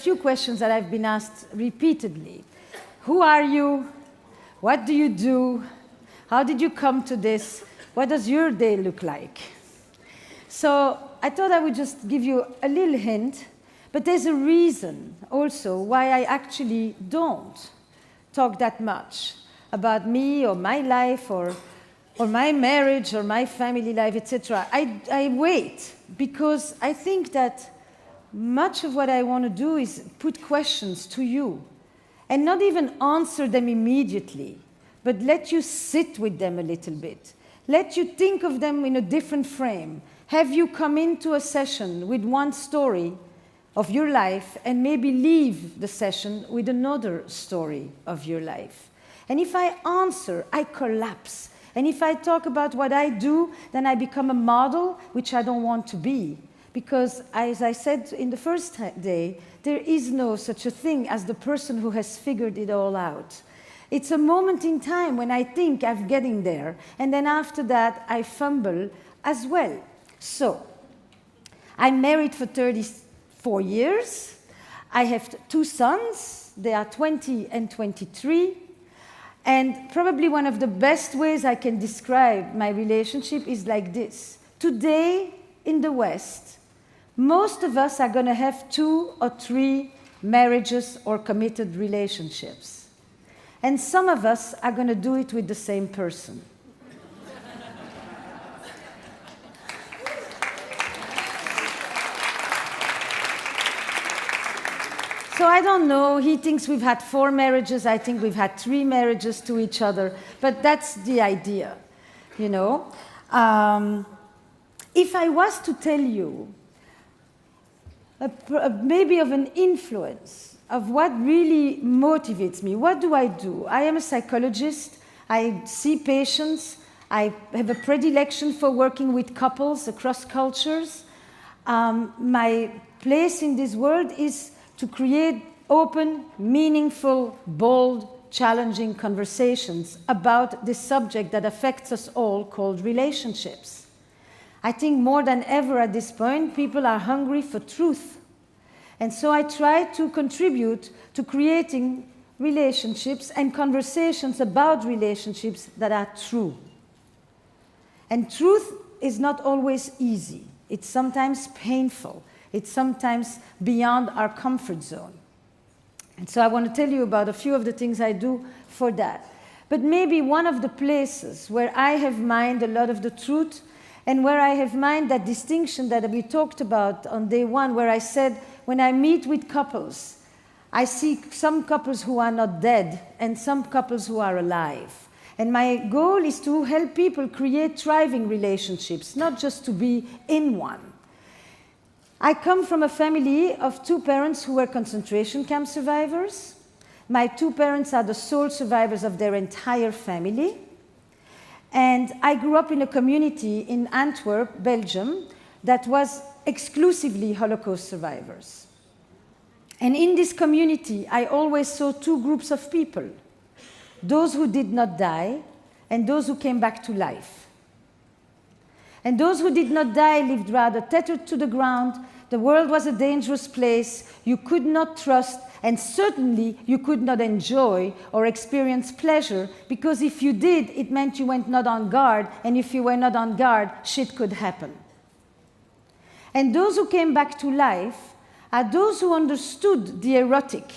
few questions that I've been asked repeatedly. Who are you? What do you do? How did you come to this? What does your day look like? So I thought I would just give you a little hint, but there's a reason also why I actually don't talk that much about me or my life or my marriage or my family life, etc. I wait because I think that much of what I want to do is put questions to you and not even answer them immediately, but let you sit with them a little bit. Let you think of them in a different frame. Have you come into a session with one story of your life and maybe leave the session with another story of your life? And if I answer, I collapse. And if I talk about what I do, then I become a model, which I don't want to be. Because, as I said in the first day, there is no such a thing as the person who has figured it all out. It's a moment in time when I think I'm getting there, and then after that, I fumble as well. So, I'm married for 34 years. I have 2 sons. They are 20 and 23. And probably one of the best ways I can describe my relationship is like this. Today, in the West, most of us are going to have 2 or 3 marriages or committed relationships. And some of us are going to do it with the same person. So I don't know, he thinks we've had 4 marriages, I think we've had 3 marriages to each other, but that's the idea, you know. If I was to tell you maybe of an influence of what really motivates me, what do? I am a psychologist, I see patients, I have a predilection for working with couples across cultures. My place in this world is to create open, meaningful, bold, challenging conversations about this subject that affects us all, called relationships. I think more than ever at this point, people are hungry for truth. And so I try to contribute to creating relationships and conversations about relationships that are true. And truth is not always easy. It's sometimes painful. It's sometimes beyond our comfort zone. And so I want to tell you about a few of the things I do for that. But maybe one of the places where I have mined a lot of the truth and where I have mined that distinction that we talked about on day 1, where I said, when I meet with couples, I see some couples who are not dead and some couples who are alive. And my goal is to help people create thriving relationships, not just to be in one. I come from a family of 2 parents who were concentration camp survivors. My 2 parents are the sole survivors of their entire family. And I grew up in a community in Antwerp, Belgium, that was exclusively Holocaust survivors. And in this community, I always saw 2 groups of people, those who did not die and those who came back to life. And those who did not die lived rather tethered to the ground. The world was a dangerous place. You could not trust, and certainly you could not enjoy or experience pleasure, because if you did, it meant you went not on guard, and if you were not on guard, shit could happen. And those who came back to life are those who understood the erotic.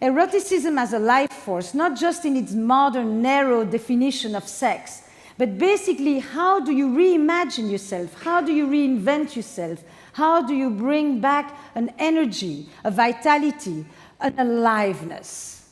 Eroticism as a life force, not just in its modern, narrow definition of sex, but basically, how do you reimagine yourself? How do you reinvent yourself? How do you bring back an energy, a vitality, an aliveness?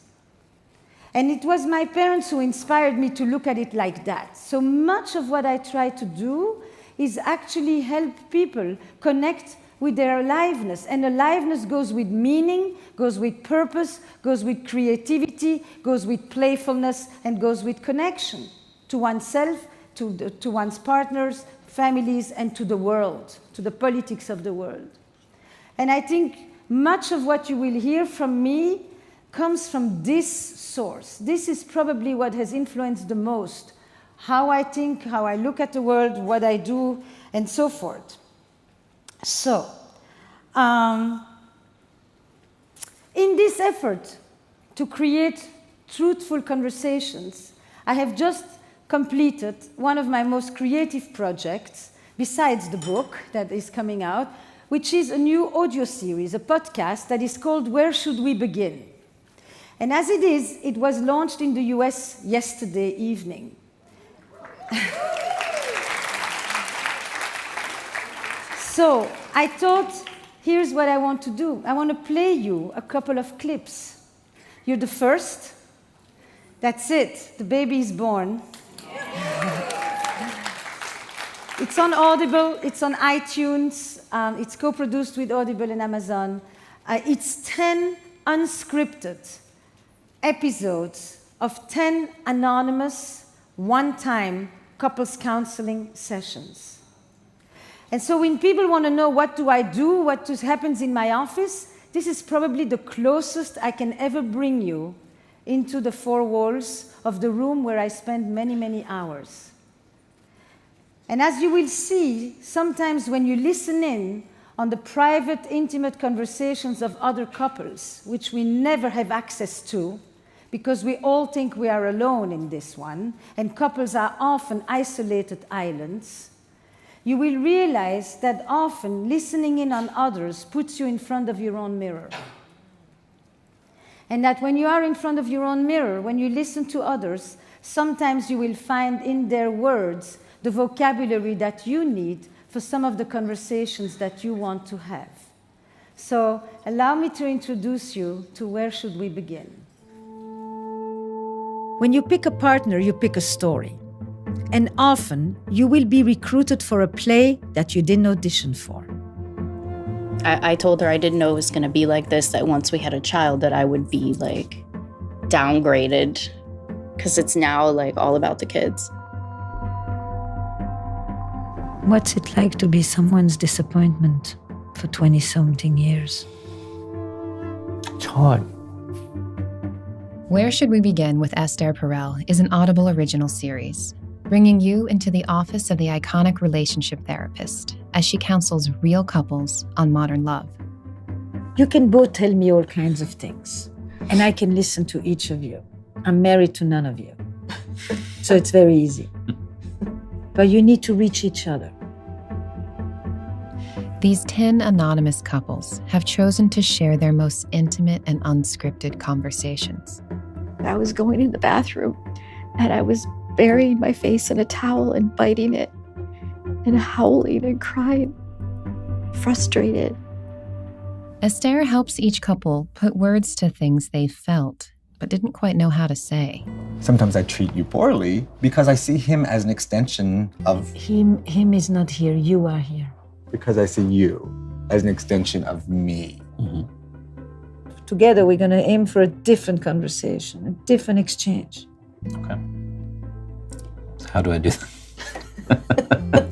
And it was my parents who inspired me to look at it like that. So much of what I try to do is actually help people connect with their aliveness. And aliveness goes with meaning, goes with purpose, goes with creativity, goes with playfulness, and goes with connection to oneself, to one's partners, families, and to the world, to the politics of the world. And I think much of what you will hear from me comes from this source. This is probably what has influenced the most how I think, how I look at the world, what I do, and so forth. So, In this effort to create truthful conversations, I have just completed one of my most creative projects, besides the book that is coming out, which is a new audio series, a podcast that is called Where Should We Begin? And as it is, it was launched in the US yesterday evening. So I thought, here's what I want to do. I want to play you a couple of clips. You're the first. That's it. The baby is born. It's on Audible. It's on iTunes. It's co-produced with Audible and Amazon. It's 10 unscripted episodes of 10 anonymous, one-time couples counseling sessions. And so when people want to know what do I do, what happens in my office, this is probably the closest I can ever bring you into the four walls of the room where I spend many, many hours. And as you will see, sometimes when you listen in on the private, intimate conversations of other couples, which we never have access to, because we all think we are alone in this one, and couples are often isolated islands, you will realize that often listening in on others puts you in front of your own mirror. And that when you are in front of your own mirror, when you listen to others, sometimes you will find in their words the vocabulary that you need for some of the conversations that you want to have. So allow me to introduce you to Where Should We Begin? When you pick a partner, you pick a story. And often, you will be recruited for a play that you didn't audition for. I told her I didn't know it was going to be like this, that once we had a child that I would be like downgraded, because it's now like all about the kids. What's it like to be someone's disappointment for 20-something years? It's hard. Where Should We Begin with Esther Perel is an Audible original series, bringing you into the office of the iconic relationship therapist as she counsels real couples on modern love. You can both tell me all kinds of things, and I can listen to each of you. I'm married to none of you, so it's very easy. But you need to reach each other. These 10 anonymous couples have chosen to share their most intimate and unscripted conversations. I was going in the bathroom, and I was burying my face in a towel and biting it and howling and crying, frustrated. Esther helps each couple put words to things they felt but didn't quite know how to say. Sometimes I treat you poorly because I see him as an extension of... Him is not here, you are here. Because I see you as an extension of me. Mm-hmm. Together, we're going to aim for a different conversation, a different exchange. Okay. So how do I do that?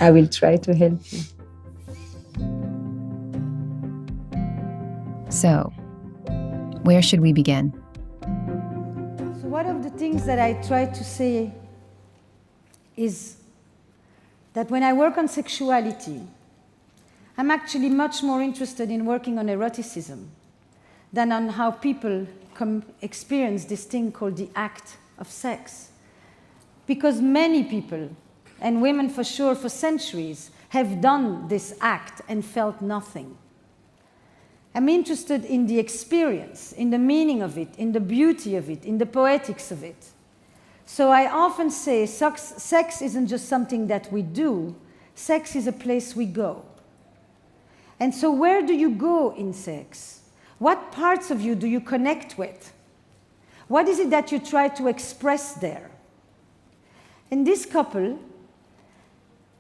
I will try to help you. So, where should we begin? So one of the things that I try to say is that when I work on sexuality, I'm actually much more interested in working on eroticism than on how people experience this thing called the act of sex. Because many people, and women for sure for centuries, have done this act and felt nothing. I'm interested in the experience, in the meaning of it, in the beauty of it, in the poetics of it. So I often say sex isn't just something that we do, sex is a place we go. And so where do you go in sex? What parts of you do you connect with? What is it that you try to express there? And this couple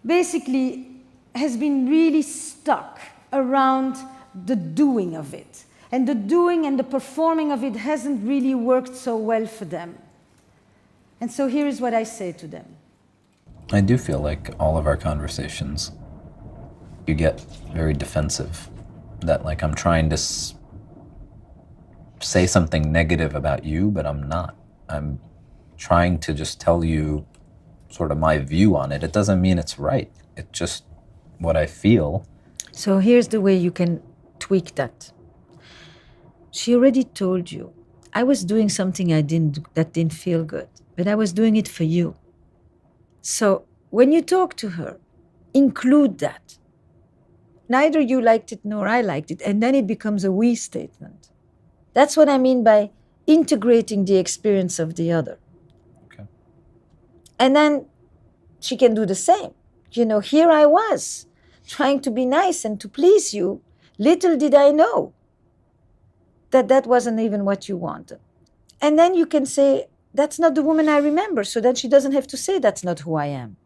basically has been really stuck around the doing of it. And the doing and the performing of it hasn't really worked so well for them. And so here is what I say to them. I do feel like all of our conversations, you get very defensive. That like I'm trying to say something negative about you, but I'm not. I'm trying to just tell you sort of my view on it. It doesn't mean it's right. It's just what I feel. So here's the way you can tweak that. she already told you, I was doing something that didn't feel good, but I was doing it for you. So when you talk to her, include that. Neither you liked it nor I liked it, and then it becomes a we statement. That's what I mean by integrating the experience of the other. Okay. And then she can do the same. You know, here I was trying to be nice and to please you. Little did I know that that wasn't even what you wanted. And then you can say, that's not the woman I remember. So then she doesn't have to say, that's not who I am.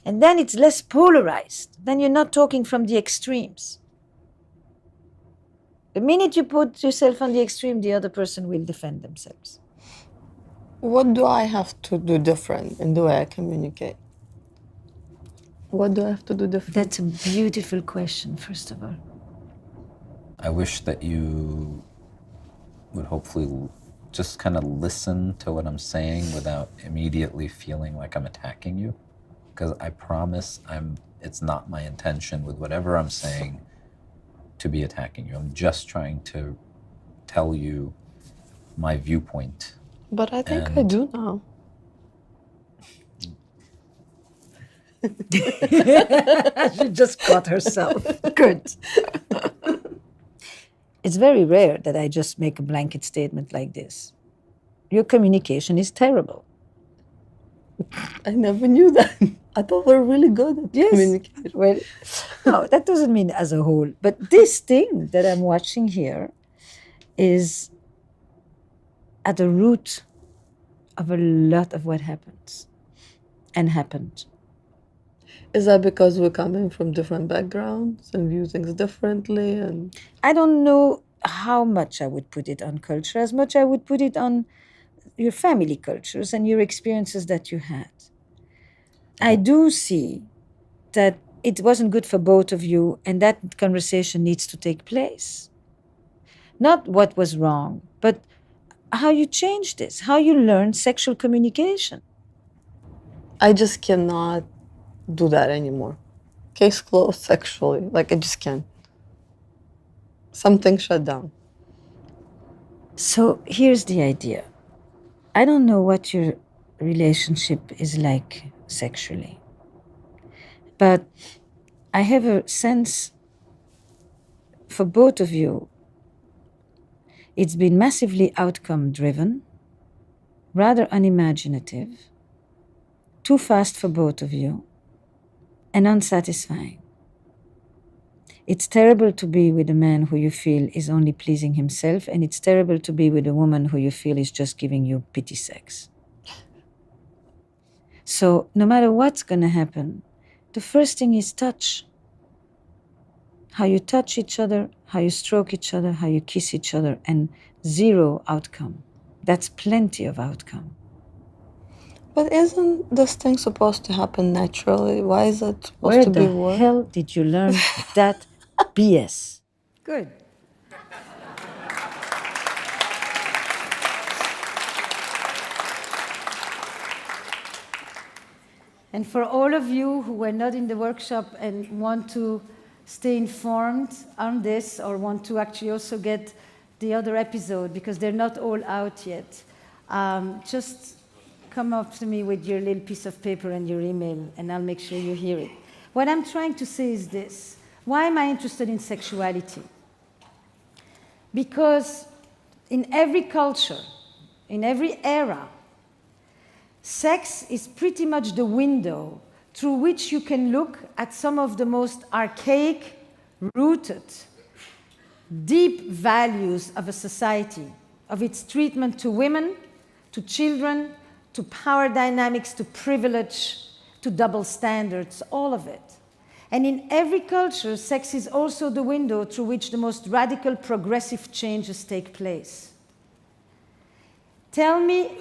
And then it's less polarized. Then you're not talking from the extremes. The minute you put yourself on the extreme, the other person will defend themselves. What do I have to do different in the way I communicate? What do I have to do different? That's a beautiful question, first of all. I wish that you would hopefully just kind of listen to what I'm saying without immediately feeling like I'm attacking you. Because I promise it's not my intention with whatever I'm saying to be attacking you. I'm just trying to tell you my viewpoint. But I think I do now. She just caught herself. Good. It's very rare that I just make a blanket statement like this. Your communication is terrible. I never knew that. I thought we were really good at communicating. Well, no, that doesn't mean as a whole. But this thing that I'm watching here is at the root of a lot of what happens and happened. Is that because we're coming from different backgrounds and view things differently? And I don't know how much I would put it on culture, as much I would put it on your family cultures and your experiences that you had. I do see that it wasn't good for both of you, and that conversation needs to take place. Not what was wrong, but how you changed this, how you learned sexual communication. I just cannot do that anymore. Case closed sexually. Like, I just can't. Something shut down. So here's the idea. I don't know what your relationship is like sexually, but I have a sense for both of you, it's been massively outcome driven, rather unimaginative, too fast for both of you, and unsatisfying. It's terrible to be with a man who you feel is only pleasing himself, and it's terrible to be with a woman who you feel is just giving you pity sex. So no matter what's going to happen, the first thing is touch. How you touch each other, how you stroke each other, how you kiss each other, and zero outcome. That's plenty of outcome. But isn't this thing supposed to happen naturally? Why is it supposed to be work? Where the hell did you learn that BS? Good. And for all of you who were not in the workshop and want to stay informed on this, or want to actually also get the other episode, because they're not all out yet, just come up to me with your little piece of paper and your email, and I'll make sure you hear it. What I'm trying to say is this. Why am I interested in sexuality? Because in every culture, in every era, sex is pretty much the window through which you can look at some of the most archaic, rooted, deep values of a society, of its treatment to women, to children, to power dynamics, to privilege, to double standards, all of it. And in every culture, sex is also the window through which the most radical progressive changes take place. Tell me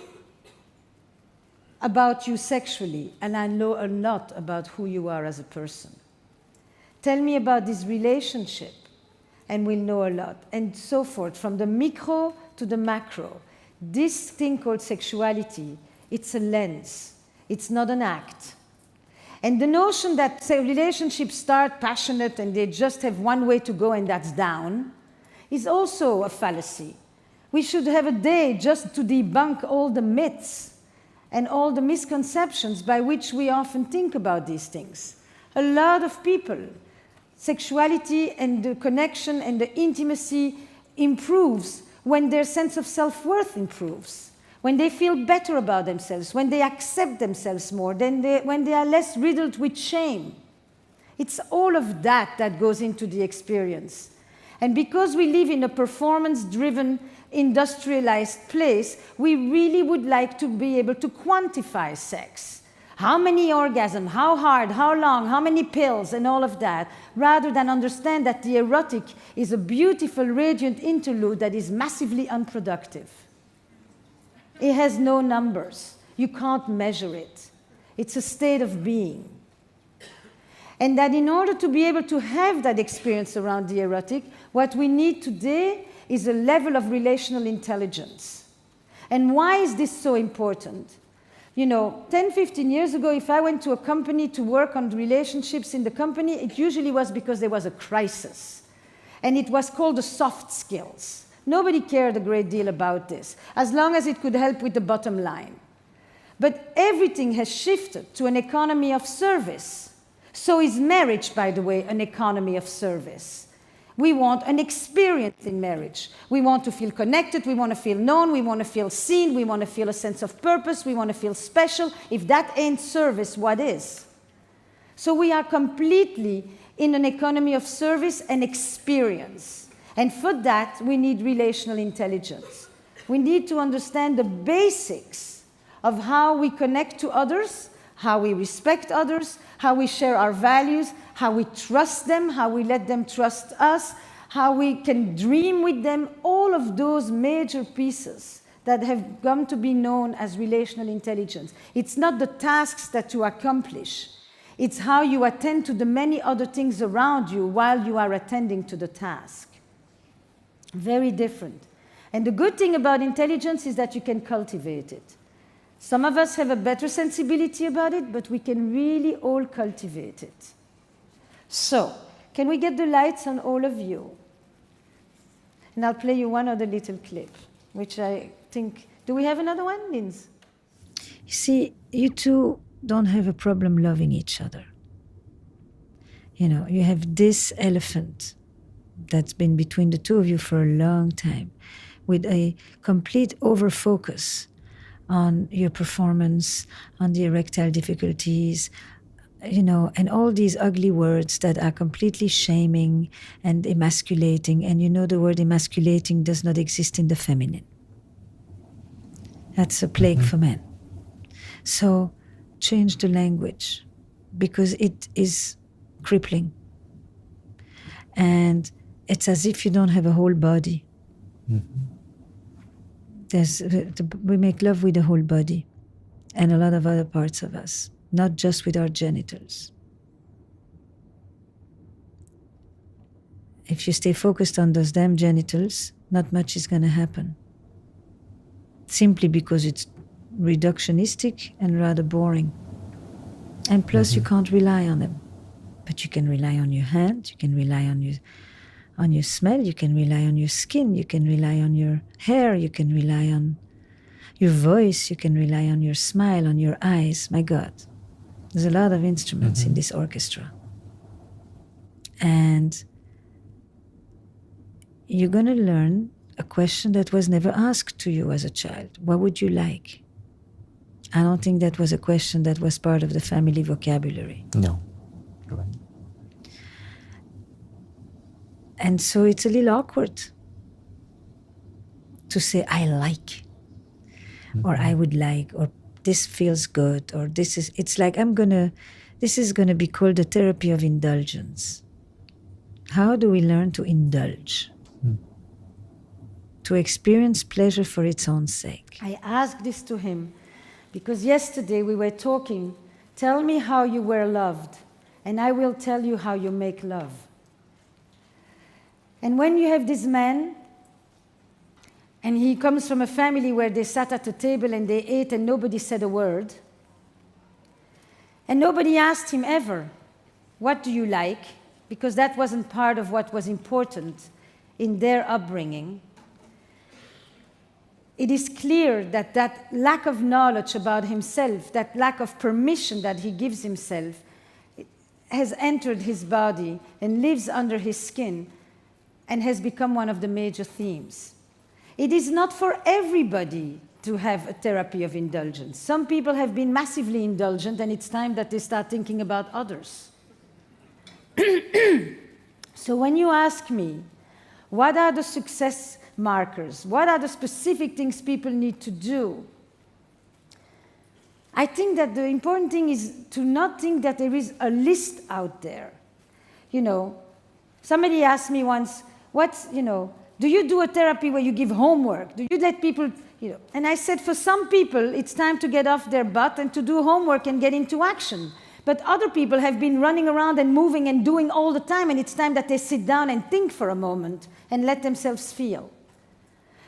about you sexually, and I know a lot about who you are as a person. Tell me about this relationship, and we'll know a lot, and so forth, from the micro to the macro. This thing called sexuality, it's a lens. It's not an act. And the notion that relationships start passionate and they just have one way to go and that's down is also a fallacy. We should have a day just to debunk all the myths and all the misconceptions by which we often think about these things. A lot of people, sexuality and the connection and the intimacy improves when their sense of self-worth improves, when they feel better about themselves, when they accept themselves more, when they are less riddled with shame. It's all of that that goes into the experience. And because we live in a performance-driven, industrialized place, we really would like to be able to quantify sex. How many orgasms, how hard, how long, how many pills, and all of that, rather than understand that the erotic is a beautiful, radiant interlude that is massively unproductive. It has no numbers. You can't measure it. It's a state of being. And that in order to be able to have that experience around the erotic, what we need today is a level of relational intelligence. And why is this so important? You know, 10, 15 years ago, if I went to a company to work on relationships in the company, it usually was because there was a crisis. And it was called the soft skills. Nobody cared a great deal about this, as long as it could help with the bottom line. But everything has shifted to an economy of service. So is marriage, by the way, an economy of service. We want an experience in marriage. We want to feel connected, we want to feel known, we want to feel seen, we want to feel a sense of purpose, we want to feel special. If that ain't service, what is? So we are completely in an economy of service and experience. And for that, we need relational intelligence. We need to understand the basics of how we connect to others, how we respect others, how we share our values, how we trust them, how we let them trust us, how we can dream with them, all of those major pieces that have come to be known as relational intelligence. It's not the tasks that you accomplish, it's how you attend to the many other things around you while you are attending to the task. Very different. And the good thing about intelligence is that you can cultivate it. Some of us have a better sensibility about it, but we can really all cultivate it. So, can we get the lights on all of you? And I'll play you one other little clip, which I think... Do we have another one, Linz? You see, you two don't have a problem loving each other. You know, you have this elephant that's been between the two of you for a long time, with a complete overfocus on your performance, on the erectile difficulties, you know, and all these ugly words that are completely shaming and emasculating. And you know the word emasculating does not exist in the feminine. That's a plague for men. So change the language, because it is crippling. And it's as if you don't have a whole body. We make love with the whole body and a lot of other parts of us, not just with our genitals. If you stay focused on those damn genitals, not much is going to happen. Simply because it's reductionistic and rather boring. And plus, you can't rely on them. But you can rely on your hand, you can rely on your smell, you can rely on your skin, you can rely on your hair, you can rely on your voice, you can rely on your smile, on your eyes. My God, there's a lot of instruments in this orchestra. And you're going to learn a question that was never asked to you as a child. What would you like? I don't think that was a question that was part of the family vocabulary. No. You're right. And so it's a little awkward to say, I like, or I would like, or this feels good, or it's like this is gonna be called the therapy of indulgence. How do we learn to indulge? To experience pleasure for its own sake. I asked this to him because yesterday we were talking, tell me how you were loved, and I will tell you how you make love. And when you have this man, and he comes from a family where they sat at a table and they ate and nobody said a word, and nobody asked him ever, what do you like? Because that wasn't part of what was important. in their upbringing, it is clear that that lack of knowledge about himself, that lack of permission that he gives himself, has entered his body and lives under his skin and has become one of the major themes. It is not for everybody to have a therapy of indulgence. Some people have been massively indulgent, and it's time that they start thinking about others. So when you ask me, what are the success markers? What are the specific things people need to do? I think that the important thing is to not think that there is a list out there. You know, somebody asked me once, do you do a therapy where you give homework? Do you let people, And I said, for some people, it's time to get off their butt and to do homework and get into action. But other people have been running around and moving and doing all the time, and it's time that they sit down and think for a moment and let themselves feel.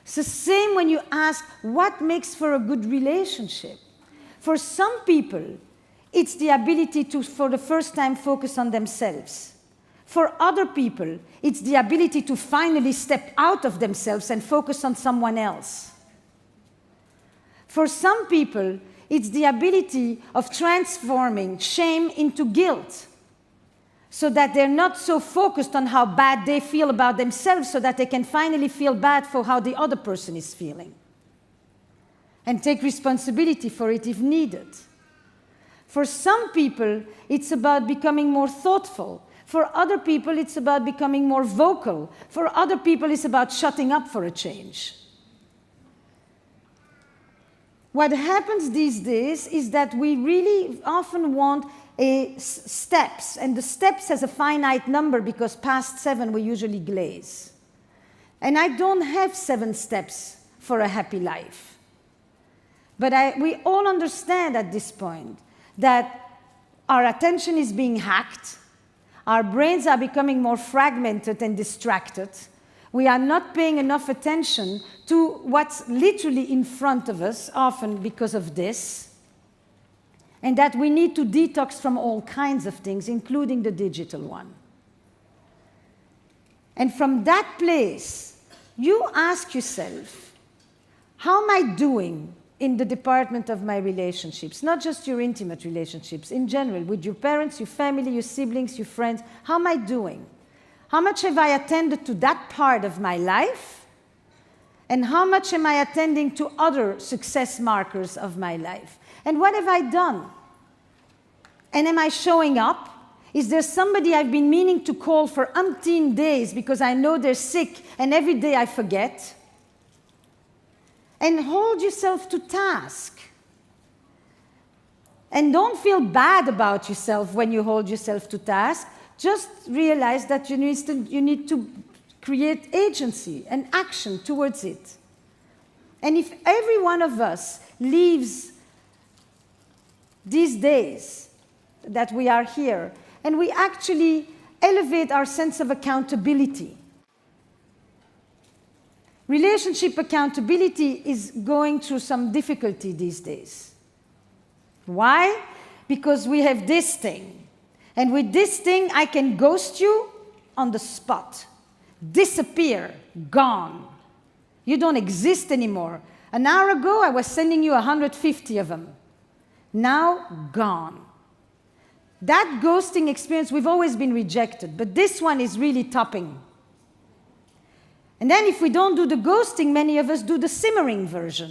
It's the same when you ask, what makes for a good relationship? For some people, it's the ability to, for the first time, focus on themselves. For other people, it's the ability to finally step out of themselves and focus on someone else. For some people, it's the ability of transforming shame into guilt, so that they're not so focused on how bad they feel about themselves, so that they can finally feel bad for how the other person is feeling, and take responsibility for it if needed. For some people, it's about becoming more thoughtful. For other people, it's about becoming more vocal. For other people, it's about shutting up for a change. What happens these days is that we really often want steps, and the steps has a finite number because past 7 we usually glaze. And I don't have 7 steps for a happy life. But we all understand at this point that our attention is being hacked, our brains are becoming more fragmented and distracted, we are not paying enough attention to what's literally in front of us, often because of this, and that we need to detox from all kinds of things, including the digital one. And from that place, you ask yourself, how am I doing in the department of my relationships? Not just your intimate relationships, in general, with your parents, your family, your siblings, your friends. How am I doing? How much have I attended to that part of my life? And how much am I attending to other success markers of my life? And what have I done? And am I showing up? Is there somebody I've been meaning to call for umpteen days because I know they're sick and every day I forget? And hold yourself to task. And don't feel bad about yourself when you hold yourself to task. Just realize that you need to create agency and action towards it. And if every one of us leaves these days that we are here, and we actually elevate our sense of accountability. Relationship accountability is going through some difficulty these days. Why? Because we have this thing. And with this thing, I can ghost you on the spot. Disappear, gone. You don't exist anymore. An hour ago, I was sending you 150 of them. Now, gone. That ghosting experience, we've always been rejected, but this one is really topping. And then if we don't do the ghosting, many of us do the simmering version.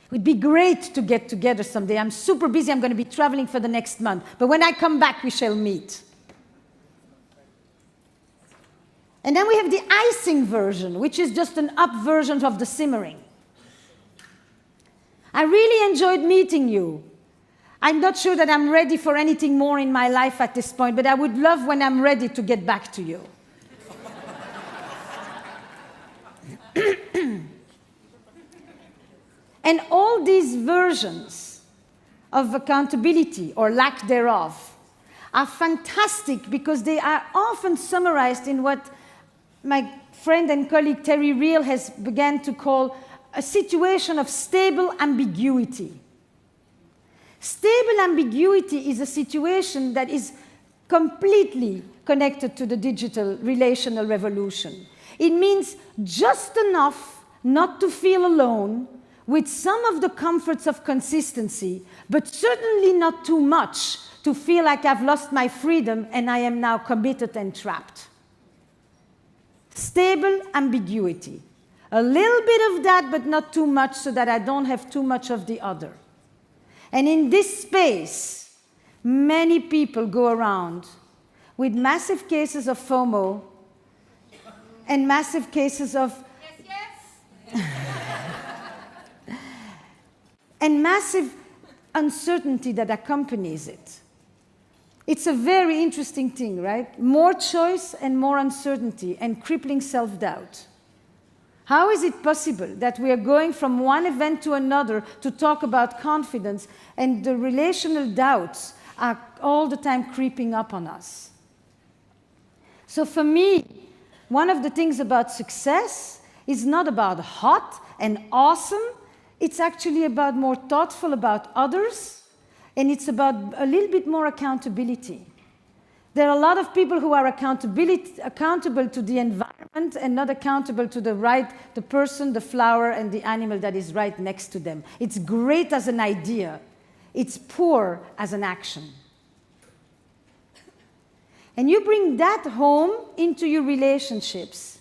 It would be great to get together someday. I'm super busy, I'm going to be traveling for the next month. But when I come back, we shall meet. And then we have the icing version, which is just an up version of the simmering. I really enjoyed meeting you. I'm not sure that I'm ready for anything more in my life at this point, but I would love when I'm ready to get back to you. And all these versions of accountability, or lack thereof, are fantastic because they are often summarized in what my friend and colleague Terry Real has begun to call a situation of stable ambiguity. Stable ambiguity is a situation that is completely connected to the digital relational revolution. It means just enough not to feel alone, with some of the comforts of consistency, but certainly not too much to feel like I've lost my freedom and I am now committed and trapped. Stable ambiguity. A little bit of that, but not too much, so that I don't have too much of the other. And in this space, many people go around with massive cases of FOMO and massive cases of and massive uncertainty that accompanies it. It's a very interesting thing, right? More choice and more uncertainty and crippling self-doubt. How is it possible that we are going from one event to another to talk about confidence, and the relational doubts are all the time creeping up on us? So for me, one of the things about success is not about hot and awesome. It's actually about more thoughtful about others, and it's about a little bit more accountability. There are a lot of people who are accountable to the environment and not accountable to the person, the flower, and the animal that is right next to them. It's great as an idea. It's poor as an action. And you bring that home into your relationships.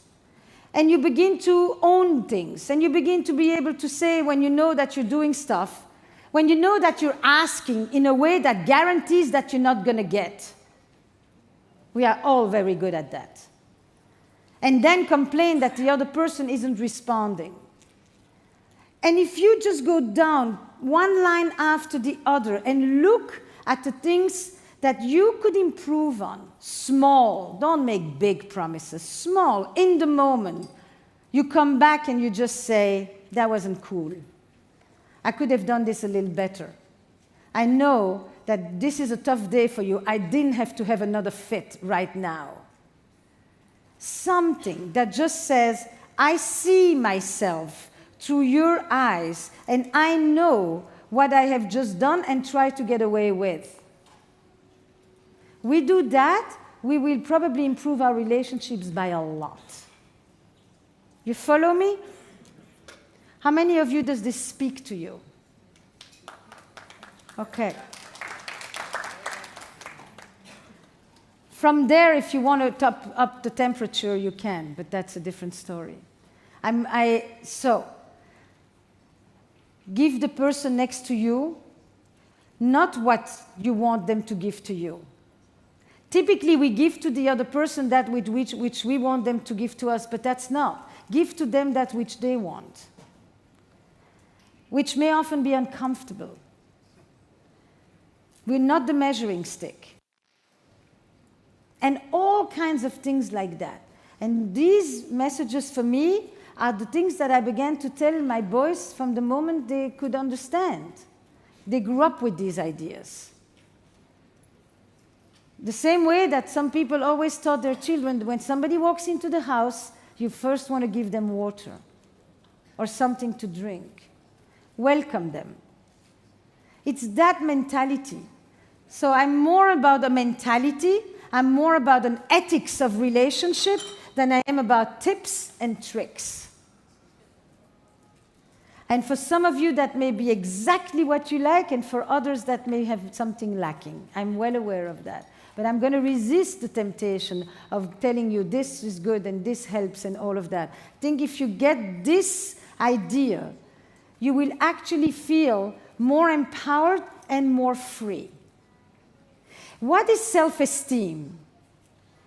And you begin to own things. And you begin to be able to say, when you know that you're doing stuff, when you know that you're asking in a way that guarantees that you're not going to get. We are all very good at that. And then complain that the other person isn't responding. And if you just go down one line after the other and look at the things that you could improve on, small, don't make big promises, small, in the moment, you come back and you just say, that wasn't cool. I could have done this a little better. I know that this is a tough day for you. I didn't have to have another fit right now. Something that just says, I see myself through your eyes, and I know what I have just done and try to get away with. We do that, we will probably improve our relationships by a lot. You follow me? How many of you does this speak to you? Okay. From there, if you want to top up the temperature, you can, but that's a different story. So, give the person next to you not what you want them to give to you. Typically, we give to the other person that which we want them to give to us, but that's not. Give to them that which they want, which may often be uncomfortable. We're not the measuring stick. And all kinds of things like that. And these messages for me are the things that I began to tell my boys from the moment they could understand. They grew up with these ideas. The same way that some people always taught their children, when somebody walks into the house, you first want to give them water or something to drink. Welcome them. It's that mentality. So I'm more about a mentality, I'm more about an ethics of relationship than I am about tips and tricks. And for some of you, that may be exactly what you like, and for others, that may have something lacking. I'm well aware of that. But I'm going to resist the temptation of telling you this is good and this helps and all of that. I think if you get this idea, you will actually feel more empowered and more free. What is self-esteem?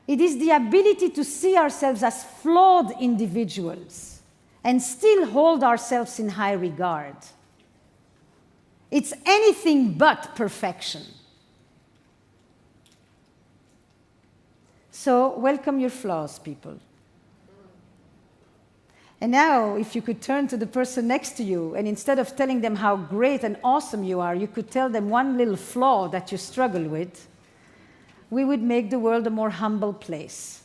It is the ability to see ourselves as flawed individuals and still hold ourselves in high regard. It's anything but perfection. So, welcome your flaws, people. And now, if you could turn to the person next to you, and instead of telling them how great and awesome you are, you could tell them one little flaw that you struggle with, we would make the world a more humble place.